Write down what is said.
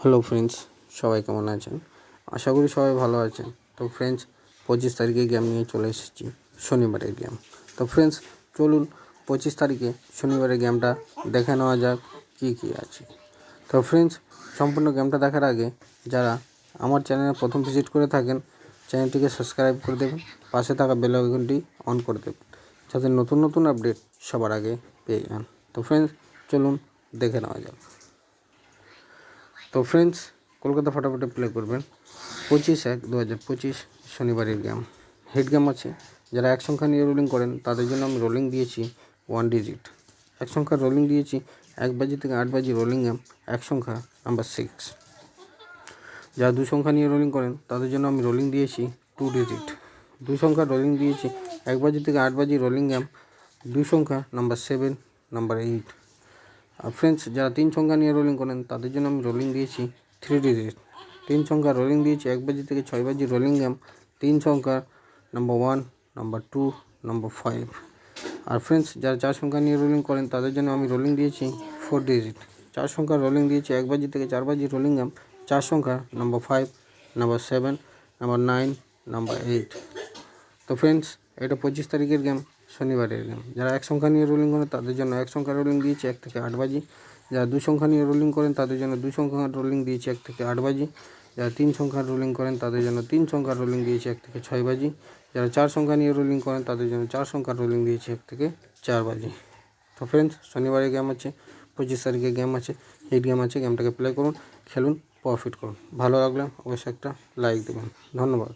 Hello friends, সবাই কেমন আছেন? আশা করি সবাই ভালো আছেন। তো ফ্রেন্ডস, 25 তারিখে গেম নিয়ে চলে এসেছি, শনিবারের গেম। তো ফ্রেন্ডস, চলুন 25 তারিখে শনিবারের গেমটা দেখে নেওয়া যাক কী কী আছে। তো ফ্রেন্ডস, সম্পূর্ণ গেমটা দেখার আগে যারা আমার চ্যানেলে প্রথম ভিজিট করে থাকেন, চ্যানেলটিকে সাবস্ক্রাইব করে দেবেন, পাশে থাকা বেল আইকনটি অন করে দেবেন, যাতে নতুন নতুন আপডেট সবার আগে পেয়ে যান। তো ফ্রেন্ডস, চলুন দেখে নেওয়া যাক। তো ফ্রেন্ডস, কলকাতা ফটাফটে প্লে করবেন 25/1/2025 শনিবারের গেম। হেড গেম আছে। যারা এক সংখ্যা নিয়ে রোলিং করেন তাদের জন্য আমি রোলিং দিয়েছি 1 ডিজিট। এক সংখ্যার রোলিং দিয়েছি 1 বাজি থেকে 8 বাজি রোলিং গেম, এক সংখ্যা নাম্বার 6। যারা 2 সংখ্যা নিয়ে রোলিং করেন তাদের জন্য আমি রোলিং দিয়েছি 2 ডিজিট। 2 সংখ্যার রোলিং দিয়েছি 1 বাজি থেকে 8 বাজি রোলিং গেম, 2 সংখ্যা নাম্বার 7, নাম্বার 8। আর ফ্রেন্ডস, যারা 3 সংখ্যা নিয়ে রোলিং করেন তাদের জন্য আমি রোলিং দিয়েছি 3 ডিজিট। 3 সংখ্যা রোলিং দিয়েছি 1 বাজি থেকে 6 বাজি রোলিং গেম, 3 সংখ্যা নাম্বার 1, নাম্বার 2, নাম্বার 5। আর ফ্রেন্ডস, যারা 4 সংখ্যা নিয়ে রোলিং করেন তাদের জন্য আমি রোলিং দিয়েছি 4 ডিজিট। 4 সংখ্যা রোলিং দিয়েছি 1 বাজি থেকে 4 বাজি রোলিং গেম, 4 সংখ্যা নাম্বার 5, নাম্বার 7, নাম্বার 9, নাম্বার 8। তো ফ্রেন্ডস, এটা 25 তারিখের গেম, শনিবারের গেম। যারা এক সংখ্যা নিয়ে রোলিং করেন তাদের জন্য এক সংখ্যা রোলিং দিয়েছি 1 থেকে 8 বাজি। যারা 2 সংখ্যা নিয়ে রোলিং করেন তাদের জন্য 2 সংখ্যা রোলিং দিয়েছি 1 থেকে 8 বাজি। যারা 3 সংখ্যার রোলিং করেন তাদের জন্য 3 সংখ্যার রোলিং দিয়েছি 1 থেকে 6 বাজি। যারা 4 সংখ্যা নিয়ে রোলিং করেন তাদের জন্য 4 সংখ্যার রোলিং দিয়েছি 1 থেকে 4 বাজি। তো ফ্রেন্ডস, শনিবারের গেম আছে, 25 তারিখে গেম আছে, হিট গেম আছে। গেমটাকে প্লে করুন, খেলুন, প্রফিট করুন। ভালো লাগলে অবশ্যই একটা লাইক দেবেন। ধন্যবাদ।